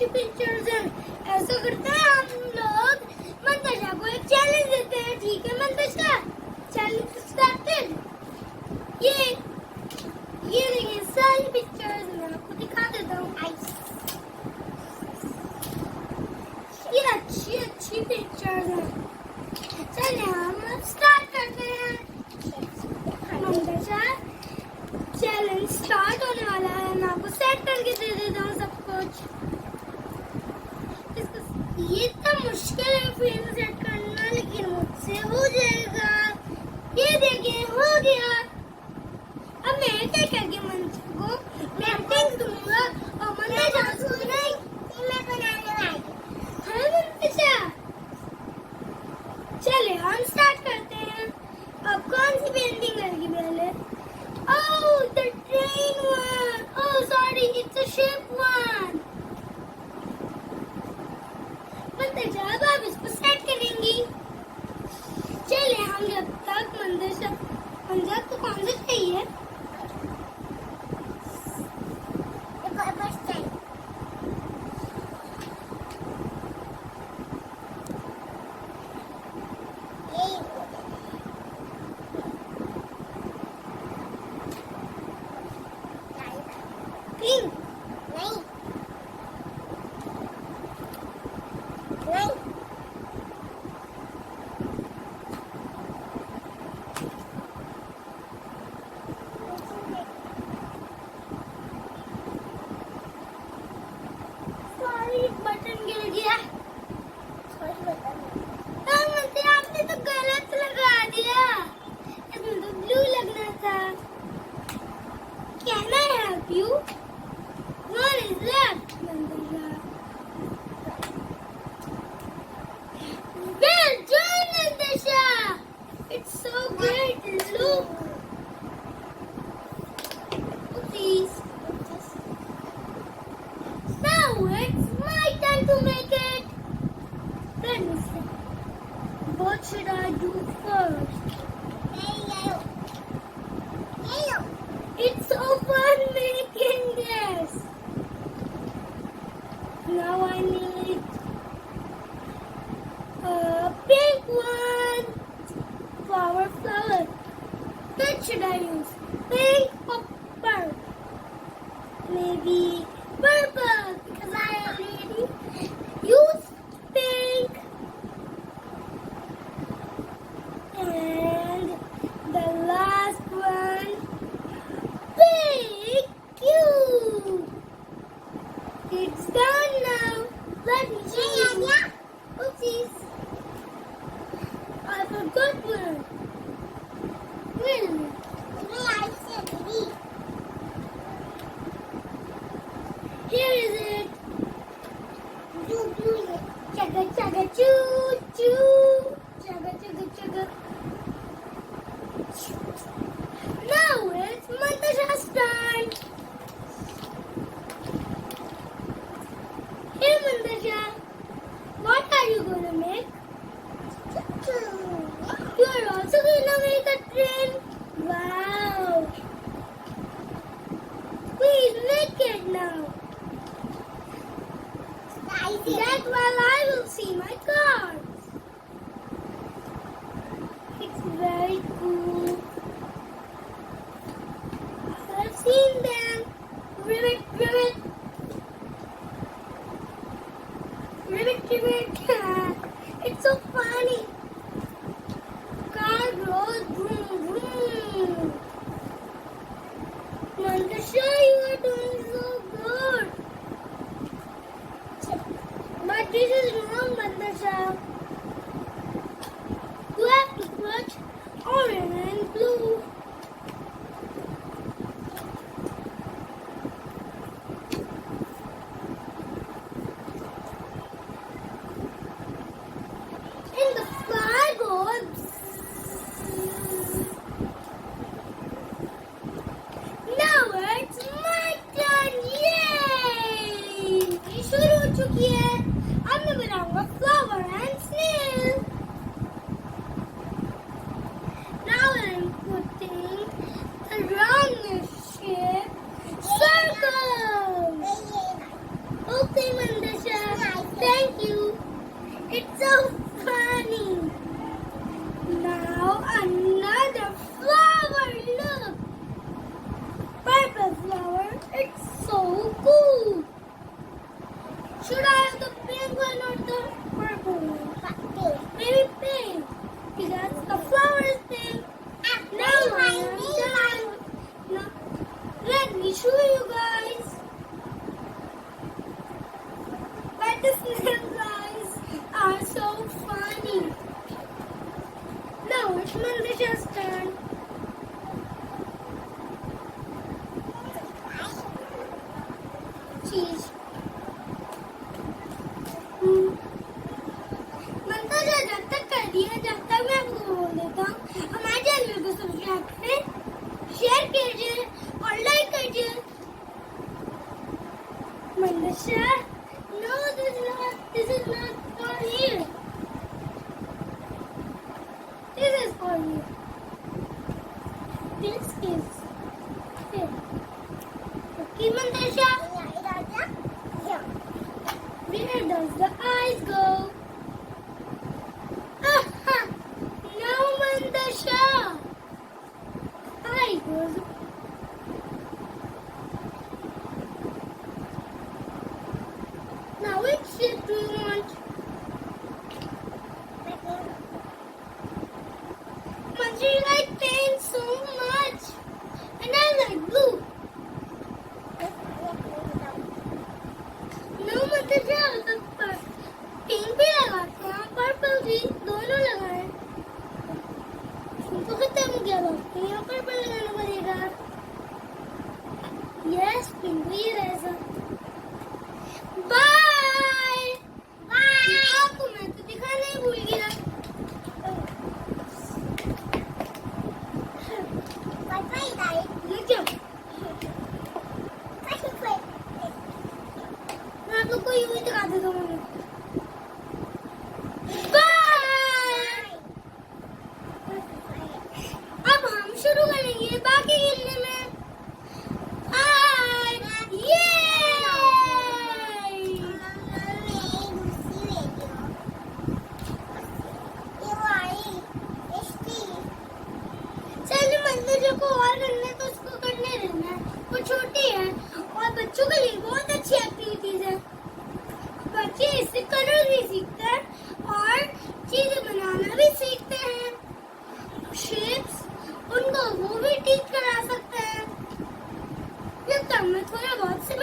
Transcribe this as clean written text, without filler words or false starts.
अच्छी पिक्चर्स हैं। ऐसा करते हैं हम लोग मंतशा को एक चैलेंज देते हैं, ठीक है मंतशा? Challenge started. ये देखिए सारी पिक्चर्स मैं आपको दिखा देता हूँ। ये अच्छी पिक्चर्स हैं। चलिए हम स्टार्ट करते हैं। मंतशा चैलेंज स्टार्ट होने वाला है। मैं आपको सेट करके दे देता हूँ सब कुछ। ये इतना मुश्किल है फ्रेम सेट करना, लेकिन मुझसे हो जाएगा। ये देखिए हो गया। अब मैं एक करके मंतशा को मैं टेंग दूंगा और मंतशा उसको नहीं मैं बनाने वाली। हाँ मंतशा चलिए हम स्टार्ट करते हैं। अब कौन सी पेंटिंग करेगी पहले? Oh, the train one. Oh, sorry, it's a ship one. Mantasha अब आप इसको सेट करेंगी। चलिए हम जब तक मंतशा को कौन सा चाहिए? Pink. नहीं सॉरी बटन गिर गया। सॉरी बटन मंतशा आपने तो गलत लगा दिया। इसमें तो ब्लू लगना था। Can I help you? What is that, Mantasha? Well done, Mantasha! It's so great. Look. Please. Now it's my turn to make it. Let me see. What should I do first? It's so fun making this. Now I need a pink one. Flower. What should I use? Pink or purple? Maybe purple because I already used pink. And the last one, pink. Cute. It's done now. Let me show you. Oopsies. I forgot one. Really? Here is it. Chugga chugga choo choo. Chugga chugga chugga. Now it's Mantasha's turn. Hey Mantasha, what are you going to make? You are also going to make a train? Wow. Please make it now. That while I will see my cards. It's very cool. I've seen them. Ribbit, ribbit. Ribbit, ribbit. It's so funny. Car goes vroom, vroom. Mantasha, you are doing so good. But this is wrong, Mantasha. You have to put orange and blue. And the flag goes. Now it's my turn. Yay! ये शुरू हो चुकी है। अब मैं बनाऊंगा flower and snail. Now I'm putting the round shape circle. Okay, Mantasha. scoop. Should I have the pink one or the purple one? Pink. Maybe pink. Because the flower is pink. Now I am done. Now, let me show you guys. But the snail guys are so funny. Now it's Mandisha's turn. Cheese. मंतजा जब तक कर दिया जब तक मैं आपको बोल देता हूँ हमारे चैनल को सब्सक्राइब करें शेयर कीजिए और लाइक कीजिए मंदशा no this is not for you this is for you this is here okay Mandasha where does the eyes go? Aha! No, Mandasha! Eye goes. Now which shape do you want? Manju, you like paint so much. And I like blue. No, Mandasha, the pink भी लगाते हैं purple भी दोनों लगाए तो खत्म क्या बात है यहाँ पर्पल लगाना पड़ेगा यस पिंक भी रहेगा बाय बाय आपको मैं तो दिखाना ही भूल गया मैं आप लोग को यूं ही दिखा देता हूँ शुरू करेंगे बाकी खेलने में चलिए मंदिर को और करने तो उसको करने रहना है वो छोटी है और बच्चों के लिए बहुत अच्छी एक्टिविटीज है बच्चे इससे कलर भी सीखते हैं और चीजें बनाना भी सीखते हैं शेप्स उनको वो भी टीच करा सकते हैं ये काम में थोड़ा बहुत से